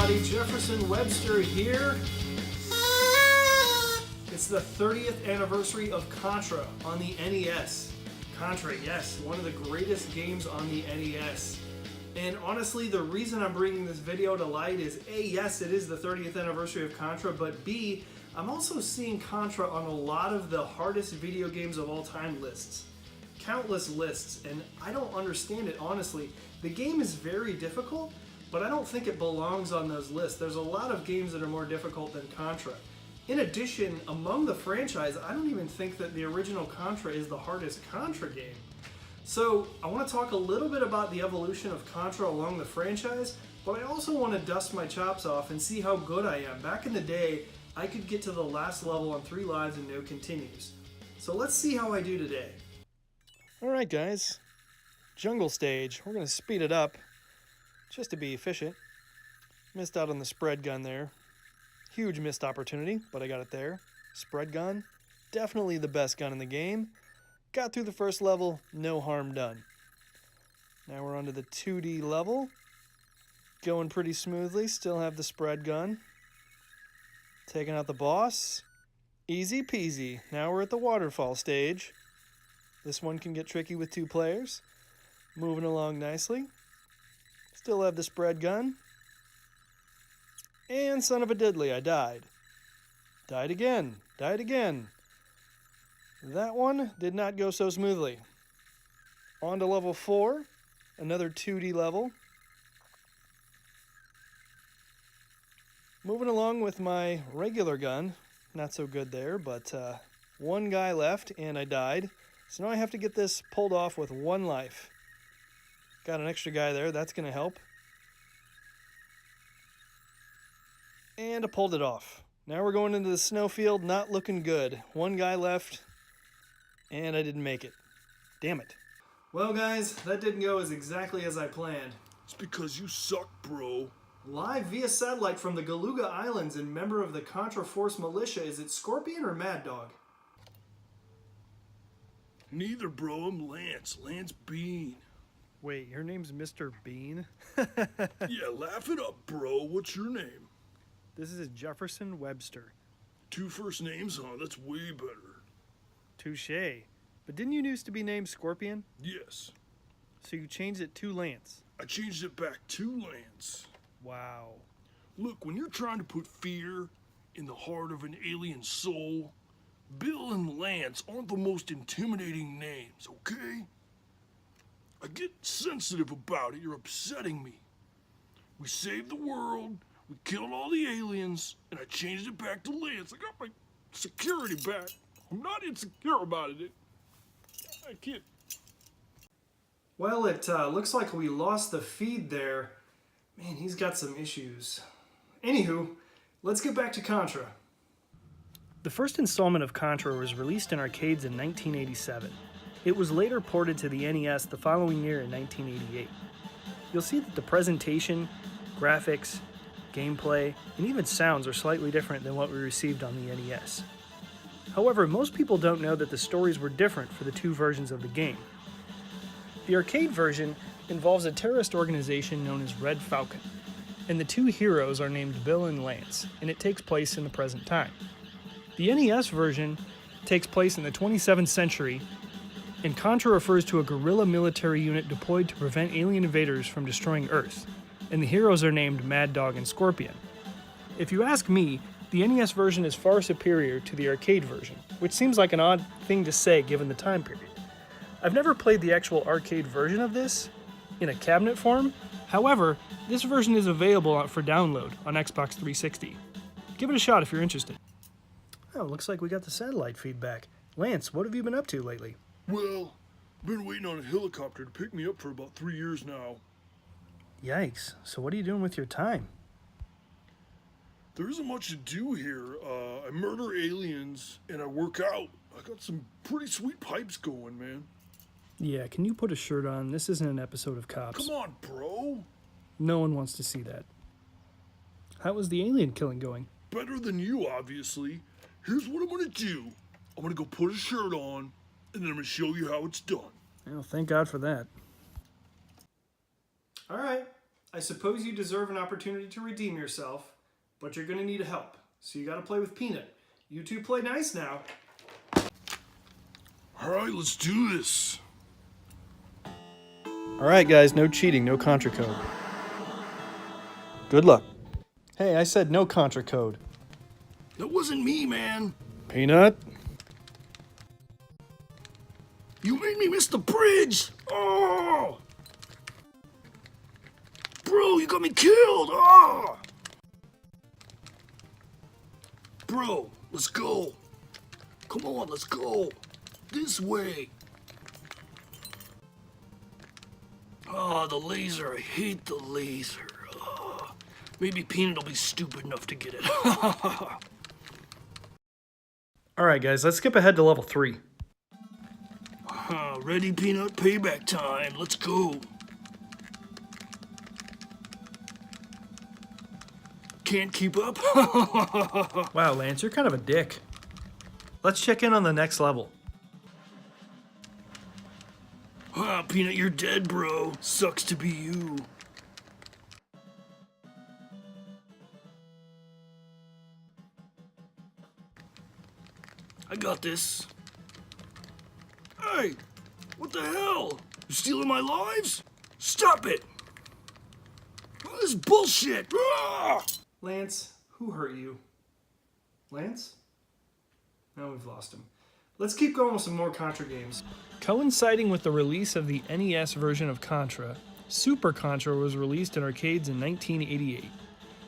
everybody, Jefferson Webster here. It's the 30th anniversary of Contra on the NES. Contra, yes, one of the greatest games on the NES. And honestly, the reason I'm bringing this video to light is A, yes, it is the 30th anniversary of Contra, but B, I'm also seeing Contra on a lot of the hardest video games of all time lists. Countless lists, and I don't understand it, honestly. The game is very difficult, but I don't think it belongs on those lists. There's a lot of games that are more difficult than Contra. In addition, among the franchise, I don't even think that the original Contra is the hardest Contra game. So I want to talk a little bit about the evolution of Contra along the franchise, but I also want to dust my chops off and see how good I am. Back in the day, I could get to the last level on 3 lives and no continues. So let's see how I do today. Alright guys, jungle stage. We're going to speed it up just to be efficient. Missed out on the spread gun there. Huge missed opportunity, but I got it there. Spread gun, definitely the best gun in the game. Got through the first level, no harm done. Now we're on to the 2D level. Going pretty smoothly, still have the spread gun. Taking out the boss. Easy peasy. Now we're at the waterfall stage. This one can get tricky with 2 players. Moving along nicely. Still have the spread gun. And son of a diddly, I died. Died again. Died again. That one did not go so smoothly. On to level 4. Another 2D level. Moving along with my regular gun. Not so good there, but one guy left and I died. So now I have to get this pulled off with 1 life. Got an extra guy there, that's going to help. And I pulled it off. Now we're going into the snowfield, not looking good. 1 guy left, and I didn't make it. Damn it. Well guys, that didn't go exactly as I planned. It's because you suck, bro. Live via satellite from the Galuga Islands and member of the Contra Force Militia, is it Scorpion or Mad Dog? Neither, bro. I'm Lance. Lance Bean. Wait, your name's Mr. Bean? Yeah, laugh it up, bro. What's your name? This is Jefferson Webster. 2 first names, huh? That's way better. Touché. But didn't you used to be named Scorpion? Yes. So you changed it to Lance? I changed it back to Lance. Wow. Look, when you're trying to put fear in the heart of an alien soul, Bill and Lance aren't the most intimidating names, okay? I get sensitive about it. You're upsetting me. We saved the world, we killed all the aliens, and I changed it back to Lance. I got my security back. I'm not insecure about it. I can't. Well, it looks like we lost the feed there. Man, he's got some issues. Anywho, let's get back to Contra. The first installment of Contra was released in arcades in 1987. It was later ported to the NES the following year in 1988. You'll see that the presentation, graphics, gameplay, and even sounds are slightly different than what we received on the NES. However, most people don't know that the stories were different for the 2 versions of the game. The arcade version involves a terrorist organization known as Red Falcon, and the 2 heroes are named Bill and Lance, and it takes place in the present time. The NES version takes place in the 27th century, and Contra refers to a guerrilla military unit deployed to prevent alien invaders from destroying Earth, and the heroes are named Mad Dog and Scorpion. If you ask me, the NES version is far superior to the arcade version, which seems like an odd thing to say given the time period. I've never played the actual arcade version of this in a cabinet form. However, this version is available for download on Xbox 360. Give it a shot if you're interested. Oh, looks like we got the satellite feedback. Lance, what have you been up to lately? Well, I've been waiting on a helicopter to pick me up for about 3 years now. Yikes. So what are you doing with your time? There isn't much to do here. I murder aliens and I work out. I got some pretty sweet pipes going, man. Yeah, can you put a shirt on? This isn't an episode of Cops. Come on, bro. No one wants to see that. How was the alien killing going? Better than you, obviously. Here's what I'm gonna do. I'm gonna go put a shirt on, and then I'm gonna show you how it's done. Well, thank God for that. Alright, I suppose you deserve an opportunity to redeem yourself, but you're going to need help. So you got to play with Peanut. You two play nice now. Alright, let's do this. Alright guys, no cheating, no Contra code. Good luck. Hey, I said no Contra code. That wasn't me, man. Peanut? You made me miss the bridge! Oh! Bro, you got me killed! Oh! Bro, let's go. Come on, let's go. This way. Oh, the laser. I hate the laser. Oh, maybe Peanut will be stupid enough to get it. Alright guys, let's skip ahead to level 3. Ready, Peanut? Payback time. Let's go. Can't keep up? Wow, Lance, you're kind of a dick. Let's check in on the next level. Peanut, you're dead, bro. Sucks to be you. I got this. Hey, what the hell? You stealing my lives? Stop it! Oh, this is bullshit! Ah! Lance, who hurt you? Lance? Now we've lost him. Let's keep going with some more Contra games. Coinciding with the release of the NES version of Contra, Super Contra was released in arcades in 1988.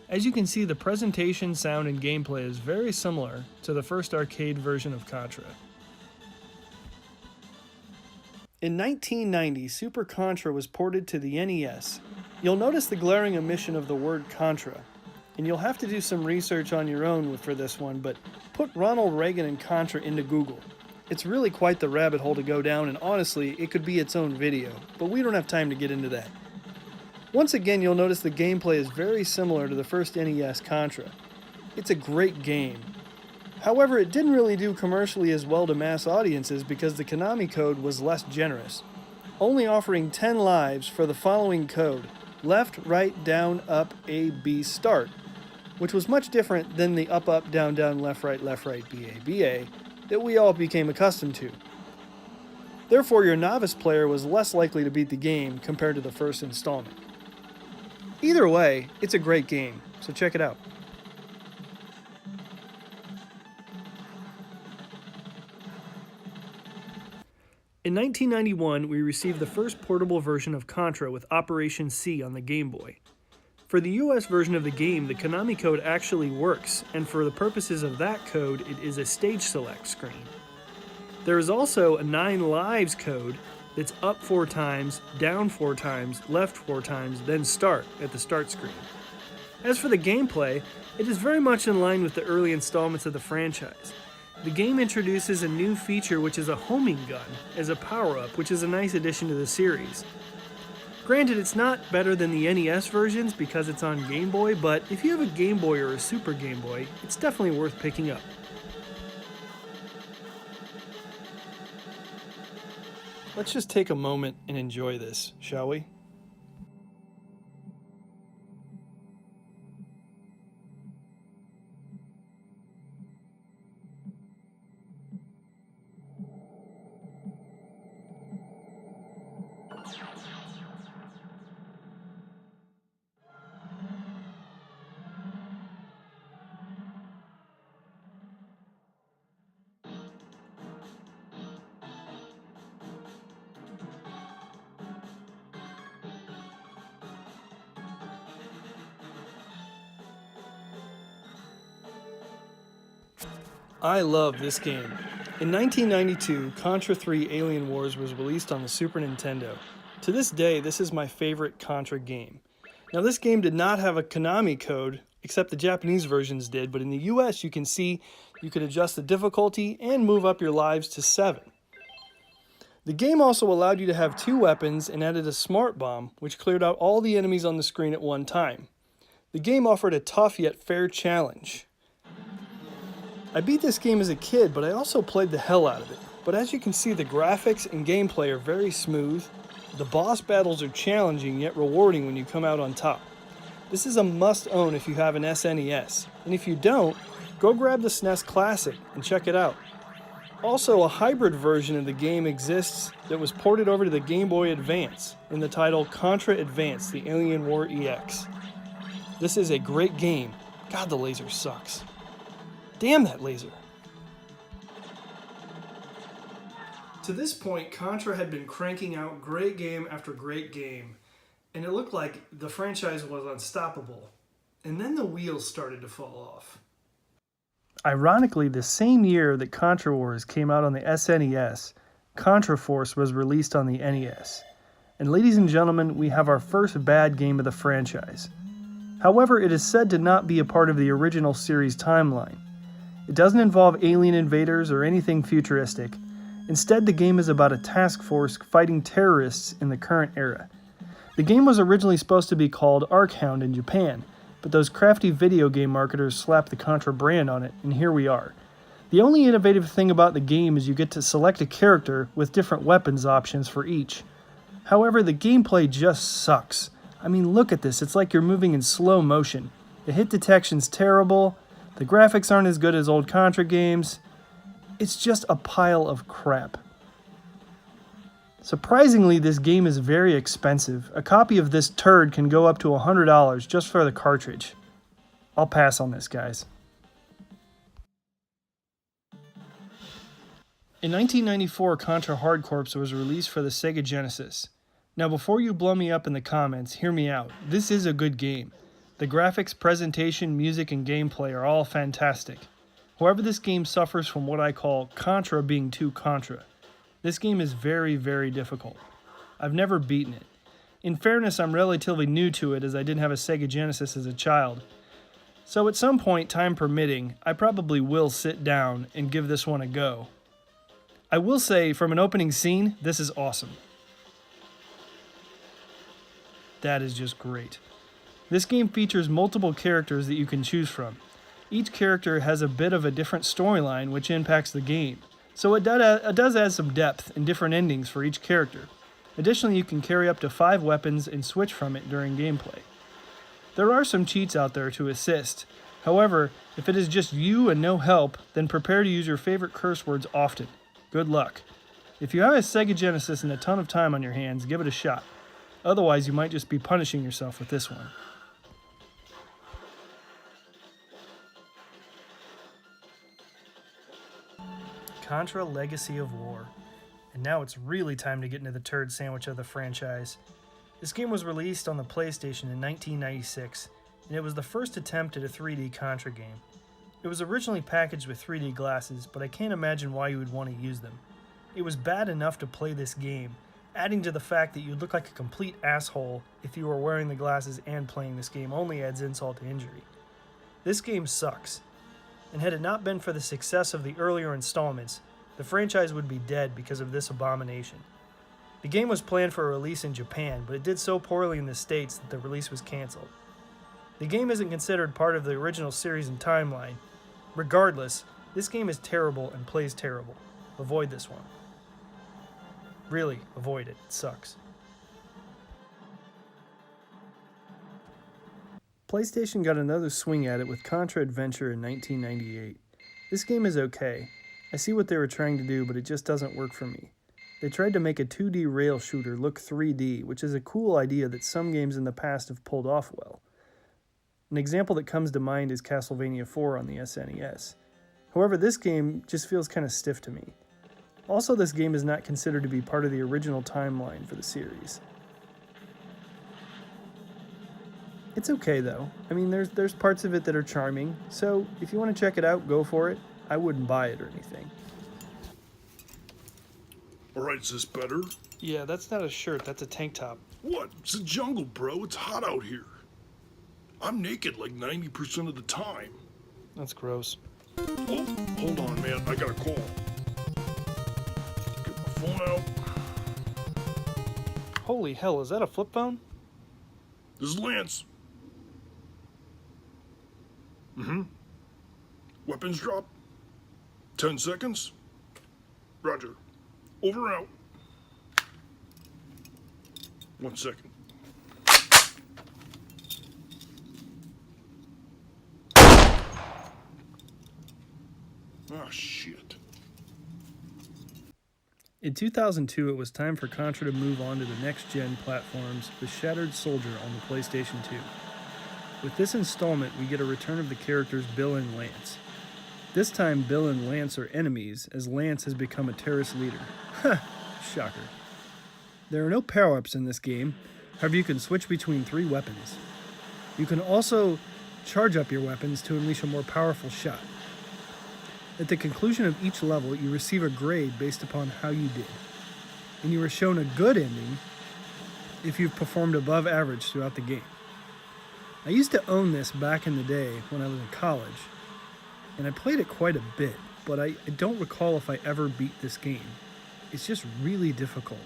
As you can see, the presentation, sound, and gameplay is very similar to the first arcade version of Contra. In 1990, Super Contra was ported to the NES. You'll notice the glaring omission of the word Contra, and you'll have to do some research on your own for this one, but put Ronald Reagan and Contra into Google. It's really quite the rabbit hole to go down, and honestly, it could be its own video, but we don't have time to get into that. Once again, you'll notice the gameplay is very similar to the first NES Contra. It's a great game. However, it didn't really do commercially as well to mass audiences because the Konami code was less generous, only offering 10 lives for the following code: left, right, down, up, A, B, start, which was much different than the up, up, down, down, left, right, B, A, B, A that we all became accustomed to. Therefore, your novice player was less likely to beat the game compared to the first installment. Either way, it's a great game, so check it out. In 1991, we received the first portable version of Contra with Operation C on the Game Boy. For the US version of the game, the Konami code actually works, and for the purposes of that code, it is a stage select screen. There is also a 9 lives code that's up 4 times, down 4 times, left 4 times, then start at the start screen. As for the gameplay, it is very much in line with the early installments of the franchise. The game introduces a new feature, which is a homing gun, as a power-up, which is a nice addition to the series. Granted, it's not better than the NES versions because it's on Game Boy, but if you have a Game Boy or a Super Game Boy, it's definitely worth picking up. Let's just take a moment and enjoy this, shall we? I love this game. In 1992, Contra 3 Alien Wars was released on the Super Nintendo. To this day, this is my favorite Contra game. Now, this game did not have a Konami code, except the Japanese versions did, but in the US you can see you could adjust the difficulty and move up your lives to 7. The game also allowed you to have 2 weapons and added a smart bomb, which cleared out all the enemies on the screen at one time. The game offered a tough yet fair challenge. I beat this game as a kid, but I also played the hell out of it. But as you can see, the graphics and gameplay are very smooth, The boss battles are challenging yet rewarding when you come out on top. This is a must-own if you have an SNES, and if you don't, go grab the SNES Classic and check it out. Also, a hybrid version of the game exists that was ported over to the Game Boy Advance in the title Contra Advance, the Alien War EX. This is a great game. God, the laser sucks. Damn that laser. To this point, Contra had been cranking out great game after great game, and it looked like the franchise was unstoppable. And then the wheels started to fall off. Ironically, the same year that Contra Wars came out on the SNES, Contra Force was released on the NES. And ladies and gentlemen, we have our first bad game of the franchise. However, it is said to not be a part of the original series timeline. It doesn't involve alien invaders or anything futuristic. Instead, the game is about a task force fighting terrorists in the current era. The game was originally supposed to be called Arkhound in Japan, but those crafty video game marketers slapped the Contra brand on it, and here we are. The only innovative thing about the game is you get to select a character with different weapons options for each. However, the gameplay just sucks. I mean, look at this, it's like you're moving in slow motion. The hit detection's terrible, the graphics aren't as good as old Contra games. It's just a pile of crap. Surprisingly, this game is very expensive. A copy of this turd can go up to $100 just for the cartridge. I'll pass on this, guys. In 1994, Contra Hard Corps was released for the Sega Genesis. Now, before you blow me up in the comments, hear me out. This is a good game. The graphics, presentation, music, and gameplay are all fantastic. However, this game suffers from what I call Contra being too Contra. This game is very, very difficult. I've never beaten it. In fairness, I'm relatively new to it as I didn't have a Sega Genesis as a child. So at some point, time permitting, I probably will sit down and give this one a go. I will say, from an opening scene, this is awesome. That is just great. This game features multiple characters that you can choose from. Each character has a bit of a different storyline which impacts the game. So it does add some depth and different endings for each character. Additionally, you can carry up to 5 weapons and switch from it during gameplay. There are some cheats out there to assist. However, if it is just you and no help, then prepare to use your favorite curse words often. Good luck. If you have a Sega Genesis and a ton of time on your hands, give it a shot. Otherwise, you might just be punishing yourself with this one. Contra Legacy of War. And now it's really time to get into the turd sandwich of the franchise. This game was released on the PlayStation in 1996, and it was the first attempt at a 3D Contra game. It was originally packaged with 3D glasses, but I can't imagine why you would want to use them. It was bad enough to play this game, adding to the fact that you'd look like a complete asshole if you were wearing the glasses and playing this game only adds insult to injury. This game sucks. And had it not been for the success of the earlier installments, the franchise would be dead because of this abomination. The game was planned for a release in Japan, but it did so poorly in the States that the release was canceled. The game isn't considered part of the original series and timeline. Regardless, this game is terrible and plays terrible. Avoid this one. Really, avoid it. It sucks. PlayStation got another swing at it with Contra Adventure in 1998. This game is okay. I see what they were trying to do, but it just doesn't work for me. They tried to make a 2D rail shooter look 3D, which is a cool idea that some games in the past have pulled off well. An example that comes to mind is Castlevania 4 on the SNES. However, this game just feels kind of stiff to me. Also, this game is not considered to be part of the original timeline for the series. It's okay though. I mean, there's parts of it that are charming, so if you want to check it out, go for it. I wouldn't buy it or anything. Alright, is this better? Yeah, that's not a shirt, that's a tank top. What? It's a jungle, bro. It's hot out here. I'm naked like 90% of the time. That's gross. Oh, hold on, man. I got a call. Get my phone out. Holy hell, is that a flip phone? This is Lance. Weapons drop. 10 seconds. Roger. Over and out. 1 second. Oh, shit. In 2002, it was time for Contra to move on to the next-gen platforms with Shattered Soldier on the PlayStation 2. With this installment, we get a return of the characters Bill and Lance. This time, Bill and Lance are enemies, as Lance has become a terrorist leader. Ha! Shocker. There are no power-ups in this game, however you can switch between 3 weapons. You can also charge up your weapons to unleash a more powerful shot. At the conclusion of each level, you receive a grade based upon how you did. And you are shown a good ending if you've performed above average throughout the game. I used to own this back in the day when I was in college, and I played it quite a bit, but I don't recall if I ever beat this game. It's just really difficult.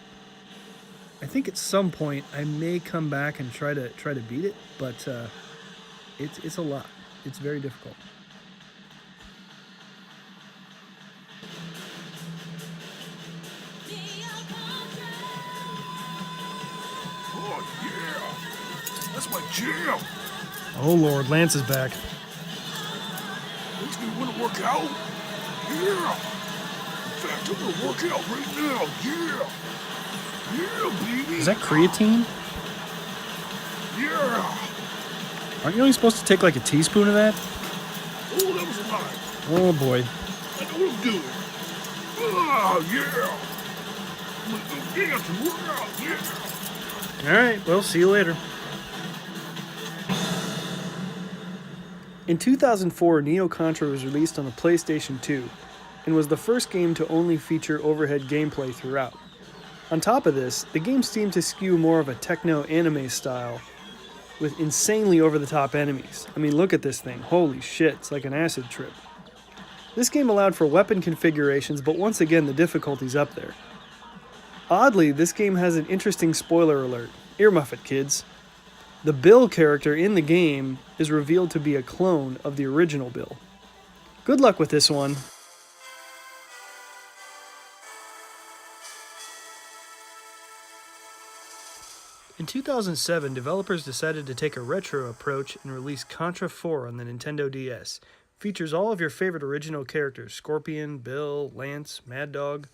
I think at some point I may come back and try to beat it, but it's a lot. It's very difficult. Oh, yeah. That's my jam. Oh Lord, Lance is back. Makes me want to work out. Yeah. In fact, I'm going to work out right now. Yeah. Yeah, baby. Is that creatine? Yeah. Aren't you only supposed to take like a teaspoon of that? Oh, that was a lie. Oh boy. I know what I'm doing. Oh, yeah. I'm going to go dance and work out. Yeah. Alright, well, see you later. In 2004, Neo Contra was released on the PlayStation 2 and was the first game to only feature overhead gameplay throughout. On top of this, the game seemed to skew more of a techno-anime style with insanely over-the-top enemies. I mean, look at this thing. Holy shit, it's like an acid trip. This game allowed for weapon configurations, but once again, the difficulty's up there. Oddly, this game has an interesting spoiler alert. Earmuff it, kids. The Bill character in the game is revealed to be a clone of the original Bill. Good luck with this one. In 2007, developers decided to take a retro approach and release Contra 4 on the Nintendo DS. Features all of your favorite original characters: Scorpion, Bill, Lance, Mad Dog.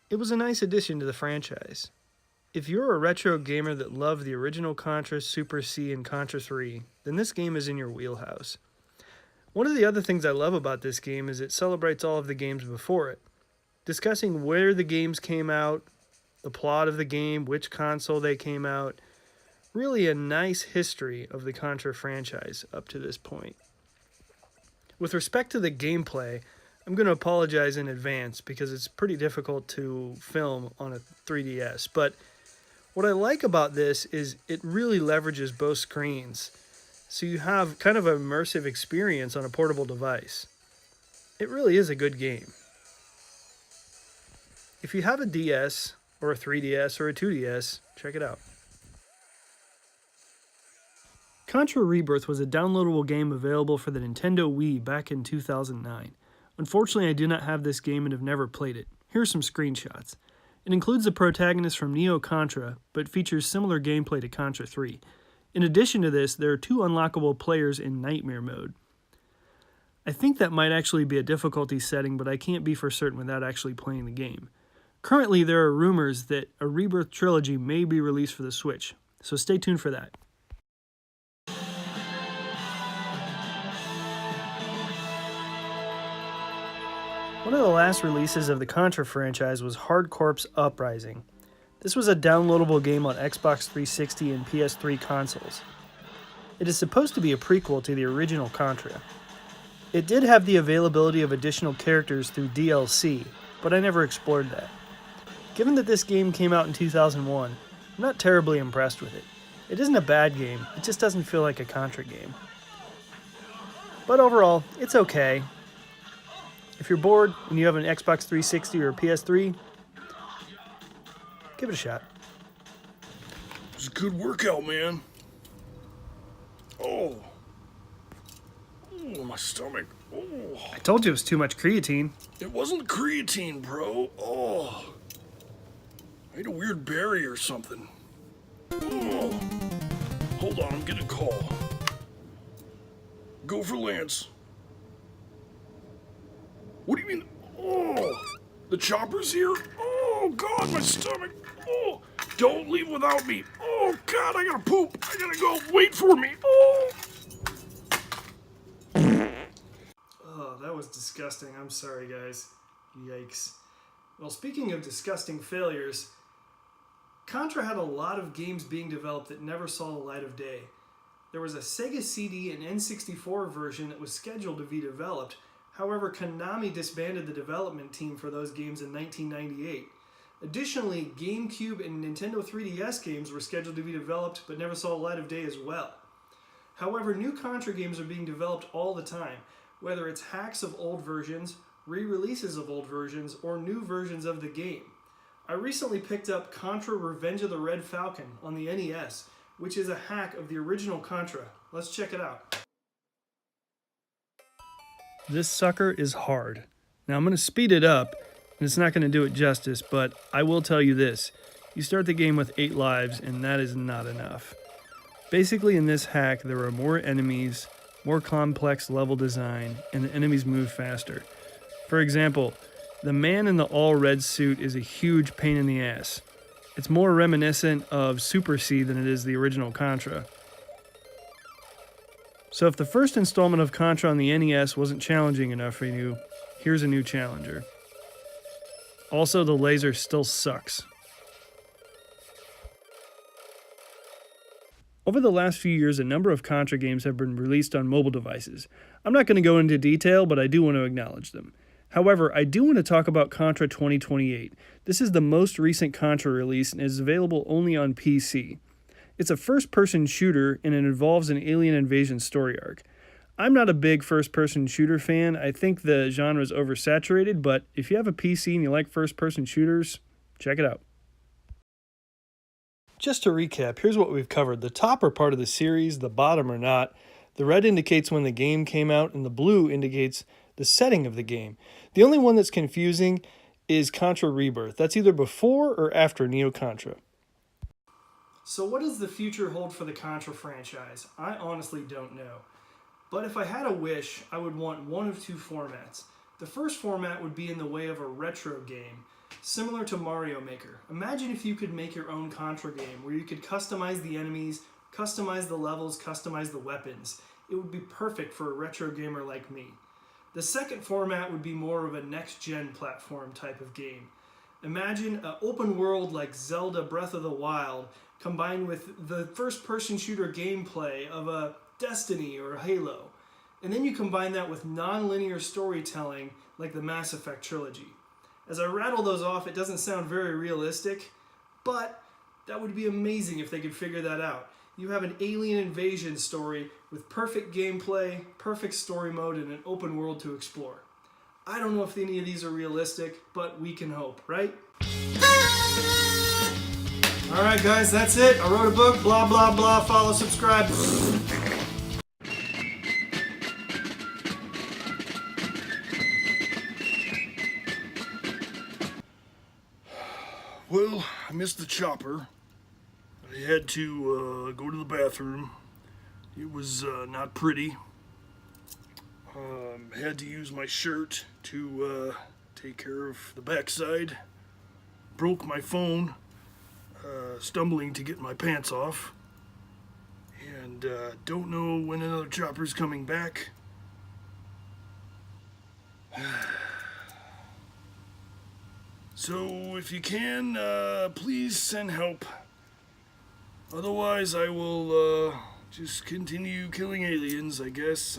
It was a nice addition to the franchise. If you're a retro gamer that loved the original Contra, Super C, and Contra 3, then this game is in your wheelhouse. One of the other things I love about this game is it celebrates all of the games before it, discussing where the games came out, the plot of the game, which console they came out. Really a nice history of the Contra franchise up to this point. With respect to the gameplay, I'm going to apologize in advance because it's pretty difficult to film on a 3DS, but what I like about this is it really leverages both screens, so you have kind of an immersive experience on a portable device. It really is a good game. If you have a DS, or a 3DS, or a 2DS, check it out. Contra Rebirth was a downloadable game available for the Nintendo Wii back in 2009. Unfortunately, I do not have this game and have never played it. Here are some screenshots. It includes the protagonist from Neo Contra, but features similar gameplay to Contra 3. In addition to this, there are 2 unlockable players in Nightmare mode. I think that might actually be a difficulty setting, but I can't be for certain without actually playing the game. Currently, there are rumors that a Rebirth trilogy may be released for the Switch, so stay tuned for that. One of the last releases of the Contra franchise was Hard Corps Uprising. This was a downloadable game on Xbox 360 and PS3 consoles. It is supposed to be a prequel to the original Contra. It did have the availability of additional characters through DLC, but I never explored that. Given that this game came out in 2001, I'm not terribly impressed with it. It isn't a bad game, it just doesn't feel like a Contra game. But overall, it's okay. If you're bored and you have an Xbox 360 or a PS3, give it a shot. It's a good workout, man. Oh. Oh, my stomach. Oh. I told you it was too much creatine. It wasn't creatine, bro. Oh. I had a weird berry or something. Oh, hold on, I'm getting a call. Go for Lance. What do you mean? Oh, the chopper's here? Oh, God, my stomach. Oh, don't leave without me. Oh, God, I gotta poop. I gotta go. Wait for me. Oh. Oh, that was disgusting. I'm sorry, guys. Yikes. Well, speaking of disgusting failures, Contra had a lot of games being developed that never saw the light of day. There was a Sega CD and N64 version that was scheduled to be developed. However, Konami disbanded the development team for those games in 1998. Additionally, GameCube and Nintendo 3DS games were scheduled to be developed but never saw the light of day as well. However, new Contra games are being developed all the time, whether it's hacks of old versions, re-releases of old versions, or new versions of the game. I recently picked up Contra Revenge of the Red Falcon on the NES, which is a hack of the original Contra. Let's check it out. This sucker is hard. Now I'm going to speed it up, and it's not going to do it justice, but I will tell you this. You start the game with 8 lives, and that is not enough. Basically, in this hack, there are more enemies, more complex level design, and the enemies move faster. For example, the man in the all-red suit is a huge pain in the ass. It's more reminiscent of Super C than it is the original Contra. So if the first installment of Contra on the NES wasn't challenging enough for you, here's a new challenger. Also, the laser still sucks. Over the last few years, a number of Contra games have been released on mobile devices. I'm not going to go into detail, but I do want to acknowledge them. However, I do want to talk about Contra 2028. This is the most recent Contra release and is available only on PC. It's a first-person shooter and it involves an alien invasion story arc. I'm not a big first-person shooter fan. I think the genre is oversaturated, but if you have a PC and you like first-person shooters, check it out. Just to recap, here's what we've covered. The top are part of the series, the bottom are not. The red indicates when the game came out, and the blue indicates the setting of the game. The only one that's confusing is Contra Rebirth. That's either before or after Neo Contra. So what does the future hold for the Contra franchise? I honestly don't know. But if I had a wish, I would want one of two formats. The first format would be in the way of a retro game, similar to Mario Maker. Imagine if you could make your own Contra game where you could customize the enemies, customize the levels, customize the weapons. It would be perfect for a retro gamer like me. The second format would be more of a next-gen platform type of game. Imagine an open world like Zelda Breath of the Wild combined with the first-person shooter gameplay of a Destiny or Halo. And then you combine that with non-linear storytelling like the Mass Effect trilogy. As I rattle those off, it doesn't sound very realistic, but that would be amazing if they could figure that out. You have an alien invasion story with perfect gameplay, perfect story mode, and an open world to explore. I don't know if any of these are realistic, but we can hope, right? Alright guys, that's it. I wrote a book, blah blah blah, follow, subscribe. Well, I missed the chopper. I had to go to the bathroom. It was not pretty. Had to use my shirt to take care of the backside. Broke my phone, stumbling to get my pants off. And don't know when another chopper's coming back. So if you can, please send help. Otherwise, I will just continue killing aliens, I guess.